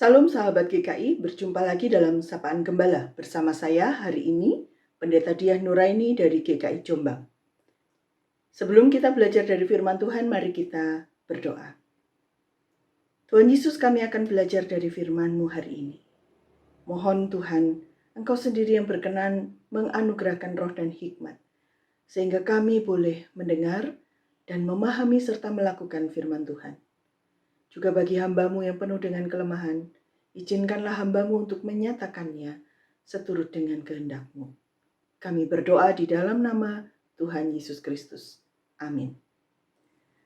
Salam sahabat GKI, berjumpa lagi dalam Sapaan Gembala. Bersama saya hari ini, Pendeta Diah Nuraini dari GKI Jombang. Sebelum kita belajar dari firman Tuhan, mari kita berdoa. Tuhan Yesus, kami akan belajar dari firman-Mu hari ini. Mohon Tuhan, Engkau sendiri yang berkenan menganugerahkan roh dan hikmat, sehingga kami boleh mendengar dan memahami serta melakukan firman Tuhan. Juga bagi hamba-Mu yang penuh dengan kelemahan, izinkanlah hamba-Mu untuk menyatakannya seturut dengan kehendak-Mu. Kami berdoa di dalam nama Tuhan Yesus Kristus. Amin.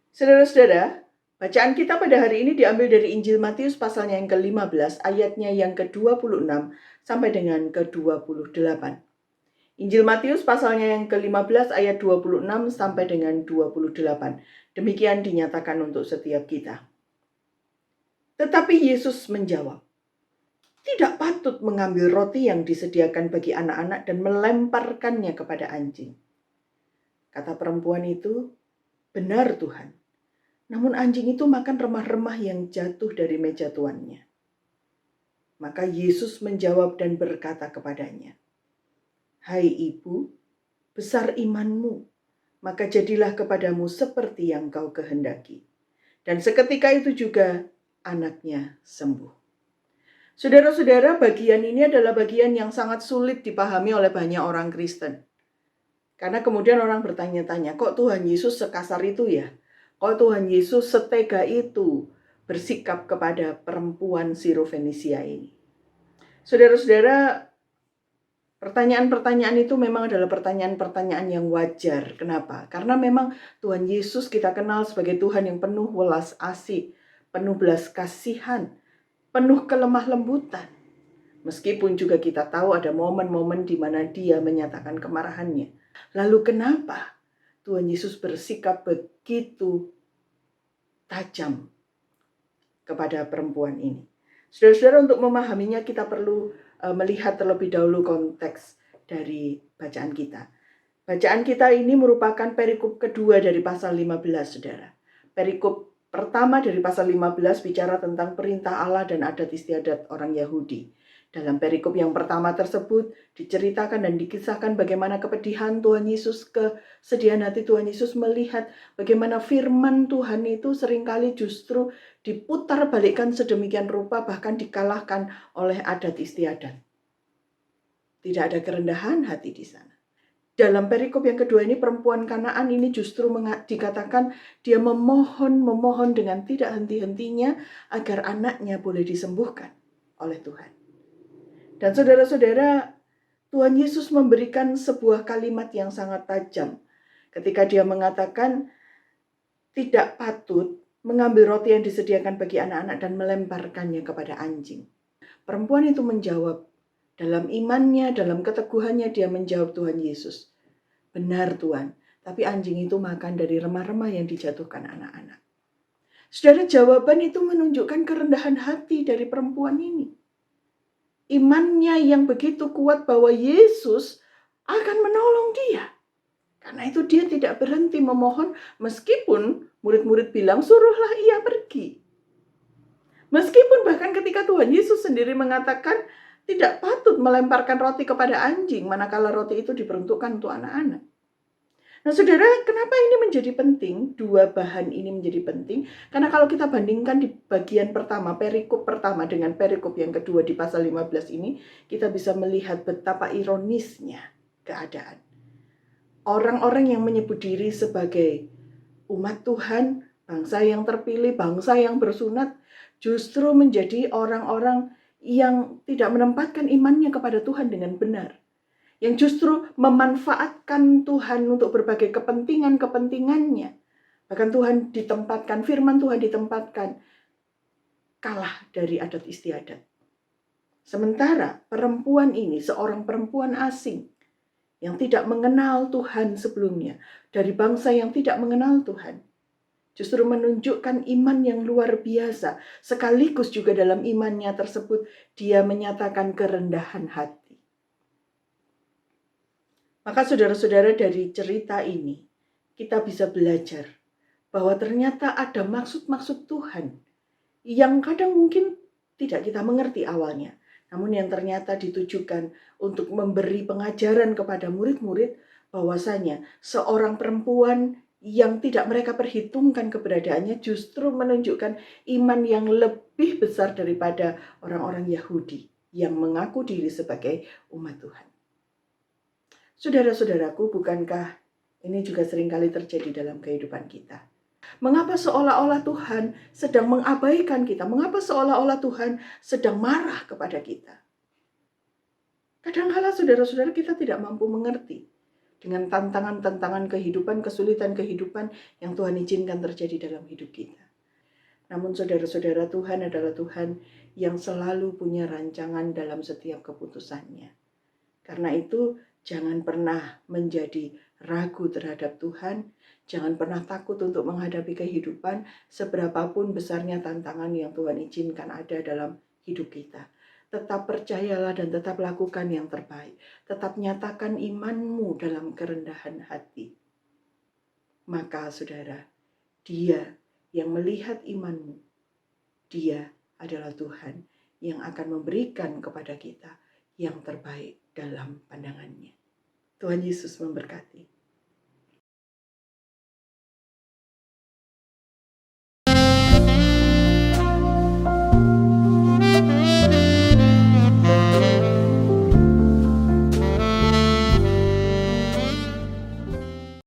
Saudara-saudara, bacaan kita pada hari ini diambil dari Injil Matius pasalnya yang ke-15, ayatnya yang ke-26 sampai dengan ke-28. Injil Matius pasalnya yang ke-15 ayat 26 sampai dengan 28. Demikian dinyatakan untuk setiap kita. Tetapi Yesus menjawab, "Tidak patut mengambil roti yang disediakan bagi anak-anak dan melemparkannya kepada anjing." Kata perempuan itu, "Benar Tuhan, namun anjing itu makan remah-remah yang jatuh dari meja tuannya." Maka Yesus menjawab dan berkata kepadanya, "Hai ibu, besar imanmu, maka jadilah kepadamu seperti yang kau kehendaki." Dan seketika itu juga anaknya sembuh. Saudara-saudara, bagian ini adalah bagian yang sangat sulit dipahami oleh banyak orang Kristen. Karena kemudian orang bertanya-tanya, kok Tuhan Yesus sekasar itu ya? Kok Tuhan Yesus setega itu bersikap kepada perempuan Sirofenisia ini? Saudara-saudara, pertanyaan-pertanyaan itu memang adalah pertanyaan-pertanyaan yang wajar. Kenapa? Karena memang Tuhan Yesus kita kenal sebagai Tuhan yang penuh welas asih, penuh belas kasihan, penuh kelemah lembutan. Meskipun juga kita tahu ada momen-momen di mana Dia menyatakan kemarahannya. Lalu kenapa Tuhan Yesus bersikap begitu tajam kepada perempuan ini? Saudara-saudara, untuk memahaminya kita perlu melihat terlebih dahulu konteks dari bacaan kita. Bacaan kita ini merupakan perikop kedua dari pasal 15, saudara. Perikop pertama dari pasal 15 bicara tentang perintah Allah dan adat istiadat orang Yahudi. Dalam perikop yang pertama tersebut diceritakan dan dikisahkan bagaimana kepedihan Tuhan Yesus, kesedihan hati Tuhan Yesus melihat bagaimana firman Tuhan itu seringkali justru diputar balikkan sedemikian rupa, bahkan dikalahkan oleh adat istiadat. Tidak ada kerendahan hati di sana. Dalam perikop yang kedua ini, perempuan Kanaan ini justru dikatakan dia memohon dengan tidak henti-hentinya agar anaknya boleh disembuhkan oleh Tuhan. Dan saudara-saudara, Tuhan Yesus memberikan sebuah kalimat yang sangat tajam ketika Dia mengatakan tidak patut mengambil roti yang disediakan bagi anak-anak dan melemparkannya kepada anjing. Perempuan itu menjawab, dalam imannya, dalam keteguhannya dia menjawab Tuhan Yesus, "Benar Tuhan, tapi anjing itu makan dari remah-remah yang dijatuhkan anak-anak." Saudara, jawaban itu menunjukkan kerendahan hati dari perempuan ini. Imannya yang begitu kuat bahwa Yesus akan menolong dia. Karena itu dia tidak berhenti memohon meskipun murid-murid bilang, "Suruhlah ia pergi." Meskipun bahkan ketika Tuhan Yesus sendiri mengatakan tidak patut melemparkan roti kepada anjing, manakala roti itu diperuntukkan untuk anak-anak. Nah saudara, kenapa ini menjadi penting? Dua bahan ini menjadi penting. Karena kalau kita bandingkan di bagian pertama, perikop pertama dengan perikop yang kedua di pasal 15 ini, kita bisa melihat betapa ironisnya keadaan. Orang-orang yang menyebut diri sebagai umat Tuhan, bangsa yang terpilih, bangsa yang bersunat, justru menjadi orang-orang yang tidak menempatkan imannya kepada Tuhan dengan benar. Yang justru memanfaatkan Tuhan untuk berbagai kepentingannya. Bahkan Tuhan ditempatkan, firman Tuhan ditempatkan kalah dari adat istiadat. Sementara perempuan ini, seorang perempuan asing yang tidak mengenal Tuhan sebelumnya, dari bangsa yang tidak mengenal Tuhan, justru menunjukkan iman yang luar biasa. Sekaligus juga dalam imannya tersebut, dia menyatakan kerendahan hati. Maka saudara-saudara, dari cerita ini, kita bisa belajar bahwa ternyata ada maksud-maksud Tuhan yang kadang mungkin tidak kita mengerti awalnya, namun yang ternyata ditujukan untuk memberi pengajaran kepada murid-murid bahwasanya seorang perempuan yang tidak mereka perhitungkan keberadaannya justru menunjukkan iman yang lebih besar daripada orang-orang Yahudi yang mengaku diri sebagai umat Tuhan. Saudara-saudaraku, bukankah ini juga seringkali terjadi dalam kehidupan kita? Mengapa seolah-olah Tuhan sedang mengabaikan kita? Mengapa seolah-olah Tuhan sedang marah kepada kita? Kadang-kala saudara-saudara kita tidak mampu mengerti dengan tantangan-tantangan kehidupan, kesulitan kehidupan yang Tuhan izinkan terjadi dalam hidup kita. Namun saudara-saudara, Tuhan adalah Tuhan yang selalu punya rancangan dalam setiap keputusannya. Karena itu jangan pernah menjadi ragu terhadap Tuhan, jangan pernah takut untuk menghadapi kehidupan seberapapun besarnya tantangan yang Tuhan izinkan ada dalam hidup kita. Tetap percayalah dan tetap lakukan yang terbaik. Tetap nyatakan imanmu dalam kerendahan hati. Maka saudara, Dia yang melihat imanmu, Dia adalah Tuhan yang akan memberikan kepada kita yang terbaik dalam pandangannya. Tuhan Yesus memberkati.